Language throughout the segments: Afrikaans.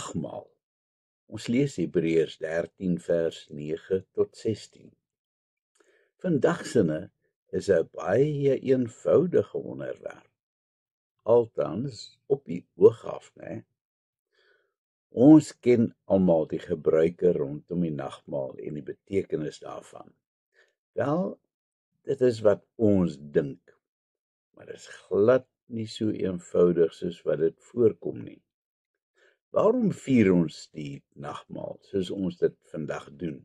nagmaal. Ons lees Hebreërs 13 vers 9 tot 16. Vandagsinne is 'n baie eenvoudige onderwerp. Althans op die oog af, né? Ons ken almal die gebruike rondom die nagmaal en die betekenis daarvan. Wel, dit is wat ons dink, maar dit is glad nie so eenvoudig soos wat dit voorkom nie. Waarom vier ons die nagmaal soos ons dit vandag doen?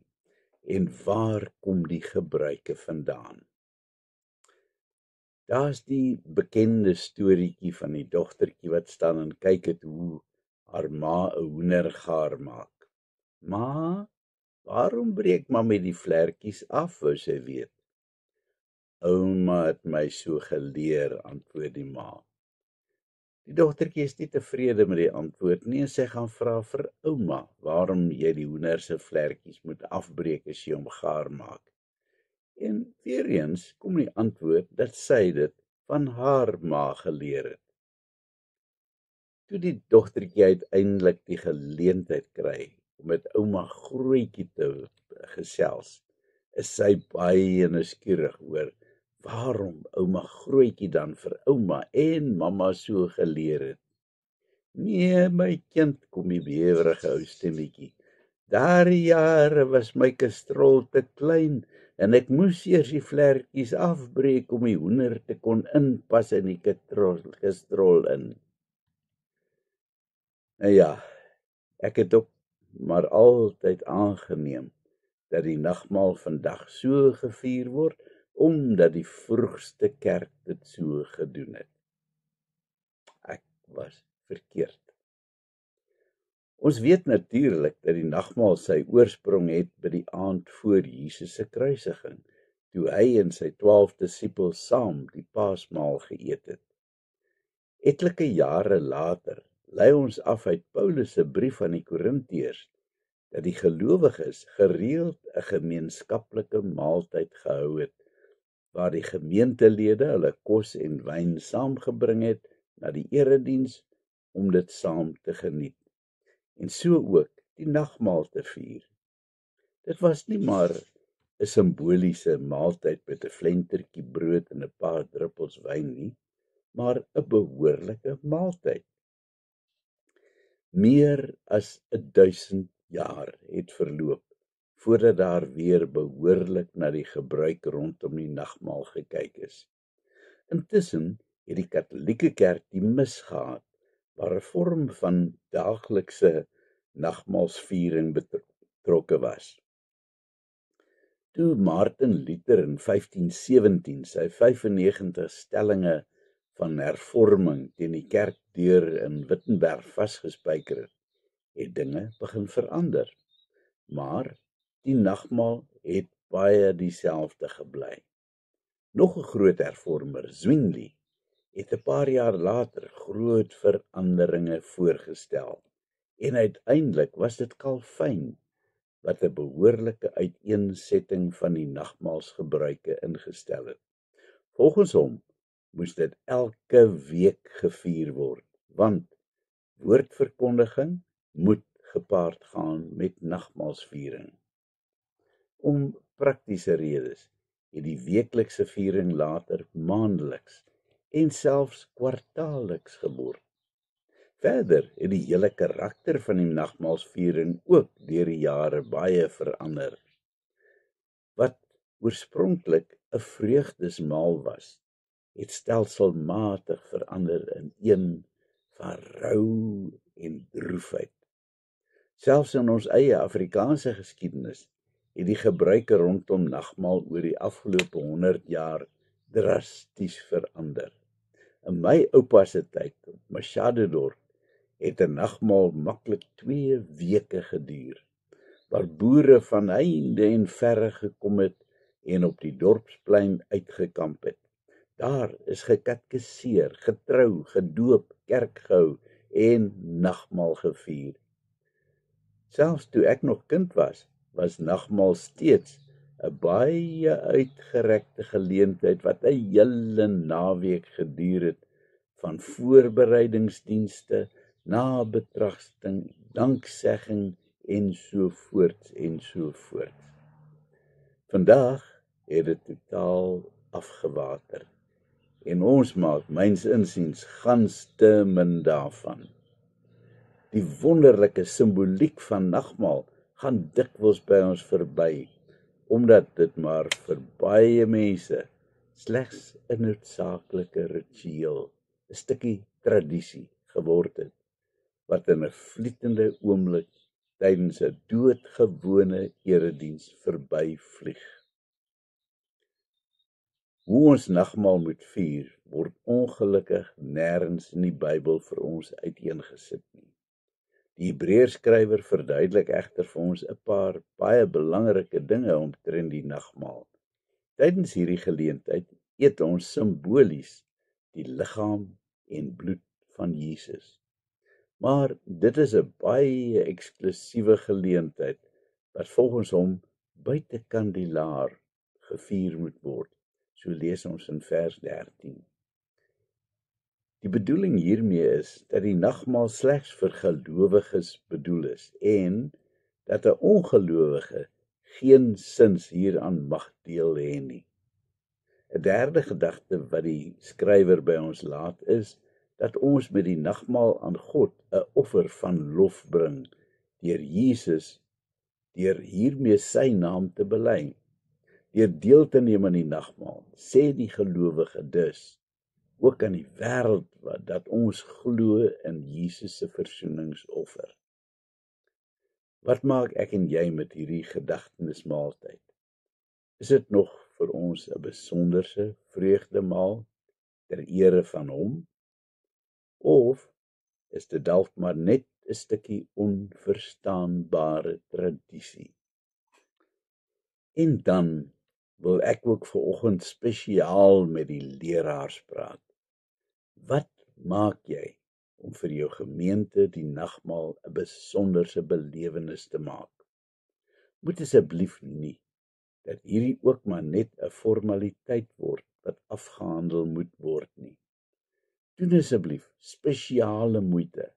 En waar kom die gebruike vandaan? Daar's die bekende storieetjie van die dogtertjie wat staan en kyk het hoe haar ma 'n hoender gaar maak. "Ma, waarom breek mami die vlekkies af?" wou sy weet. "Ouma het my so geleer," antwoord die ma. Die dogtertjie is nie tevrede met die antwoord nie en sy gaan vra vir ouma waarom jy die hoender se vlekkies moet afbreek as jy hom gaar maak. En weer eens kom die antwoord dat sy dit van haar ma geleer het. Toe die dogtertjie uiteindelik die geleentheid kry om met ouma Grootjie te gesels, is sy baie nuuskierig oor waarom ouma Grootjie dan vir ouma en mamma so geleer het. "Nee, my kind," kom die bewerige ou stemmetjie. "Daardie jare was my kastrol te klein en ek moes eers die vlekkies afbreek om die hoender te kon inpas in die kastrol in." Nou ja, ek het ook maar altyd aangeneem dat die nagmaal vandag so gevier word, omdat die vroegste kerk dit so gedoen het. Ek was verkeerd. Ons weet natuurlik dat die nagmaal sy oorsprong het by die aand voor Jesus se kruisiging, toe hy en sy 12 disippels saam die Paasmaal geëet het. Etlike jare later lei ons af uit Paulus se brief aan die Korintiërs dat die gelowiges gereeld 'n gemeenskaplike maaltyd gehou het, waar die gemeentelede hulle kos en wyn saamgebring het na die erediens om dit saam te geniet, en so ook die nagmaal te vier. Dit was nie maar 'n simboliese maaltyd met 'n flentertjie brood en 'n paar druppels wyn nie, maar 'n behoorlike maaltyd. Meer as 1000 jaar het verloop voordat daar weer behoorlik na die gebruik rondom die nagmaal gekyk is. Intussen het die Katolieke Kerk die mis gehad, waar 'n vorm van daaglikse nagmaalsviering betrokke was. Toe Martin Luther in 1517 sy 95 stellinge van hervorming teen die kerkdeur in Wittenberg vasgespijker het dinge begin verander. Maar die nagmaal het baie dieselfde gebly. Nog 'n groot hervormer, Zwingli, het 'n paar jaar later groot veranderinge voorgestel. En uiteindelik was dit Calvin wat 'n behoorlike uiteensetting van die nagmaalsgebruike ingestel het. Volgens hom moes dit elke week gevier word, want woordverkondiging moet gepaard gaan met nagmaalsviering. Om praktiese redes het die weeklikse viering later maandeliks en selfs kwartaalliks geword. Verder het die hele karakter van die nagmaalsviering ook deur die jare baie verander. Wat oorspronklik 'n vreugdesmaal was, het stelselmatig verander in een van rou en droefheid. Selfs in ons eie Afrikaanse geskiedenis het die gebruike rondom nagmaal oor die afgelope 100 jaar drasties verander. In my oupa se tyd op Machadodorp het 'n nagmaal maklik 2 weke geduur, waar boere van heinde en verre gekom het en op die dorpsplein uitgekamp het. Daar is gekatkeseer, getrou, gedoop, kerk gehou en nagmaal gevier. Selfs toe ek nog kind was nagmaal steeds 'n baie uitgerekte geleentheid wat 'n hele naweek geduur het, van voorbereidingsdienste, nabetragting, danksegging en so voort en so voort. Vandag het dit totaal afgewater en ons maak myns insiens gans te min daarvan. Die wonderlike simboliek van nagmaal gaan dikwels by ons verby, omdat dit maar vir baie mense slegs 'n noodsaaklike ritueel, 'n stukkie tradisie geword het, wat in 'n vlietende oomblik tydens 'n doodgewone erediens verbyvlieg. Hoe ons nagmaal moet vier, word ongelukkig nêrens in die Bybel vir ons uiteengesit nie. Die Hebreërskrywer verduidelik egter vir ons 'n paar baie belangrike dinge omtrent die nagmaal. Tydens hierdie geleentheid eet ons simbolies die liggaam en bloed van Jesus. Maar dit is 'n baie eksklusiewe geleentheid wat volgens hom buite kandelaar gevier moet word. So lees ons in vers 13. Die bedoeling hiermee is dat die nagmaal slegs vir gelowiges bedoel is en dat 'n ongelowige geen sins hieraan mag deel hê nie. 'n Derde gedagte wat die skrywer by ons laat is dat ons met die nagmaal aan God 'n offer van lof bring deur Jesus, deur hiermee sy naam te bely. Deur deel te neem aan die nagmaal, sê die gelowige dus ook aan die wêreld dat ons glo in Jesus se versoeningsoffer. Wat maak ek en jy met hierdie gedagtenismaaltyd? Is dit nog vir ons 'n besonderse vreugdemaal ter ere van hom? Of is dit dalk maar net 'n stukkie onverstaanbare tradisie? En dan wil ek ook vanoggend spesiaal met die leraars praat. Wat maak jy om vir jou gemeente die nagmaal 'n besonderse belewenis te maak? Moet asseblief nie dat hierdie ook maar net 'n formaliteit word wat afgehandel moet word nie. Doen asseblief spesiale moeite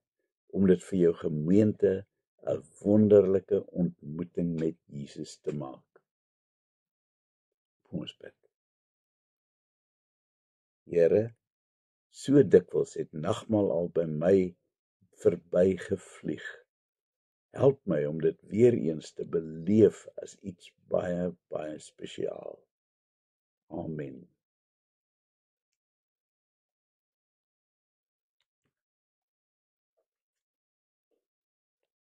om dit vir jou gemeente 'n wonderlike ontmoeting met Jesus te maak. Ons bid. Here, so dikwels het nagmaal al by my verbygevlieg. Help my om dit weer eens te beleef as iets baie, baie spesiaal. Amen.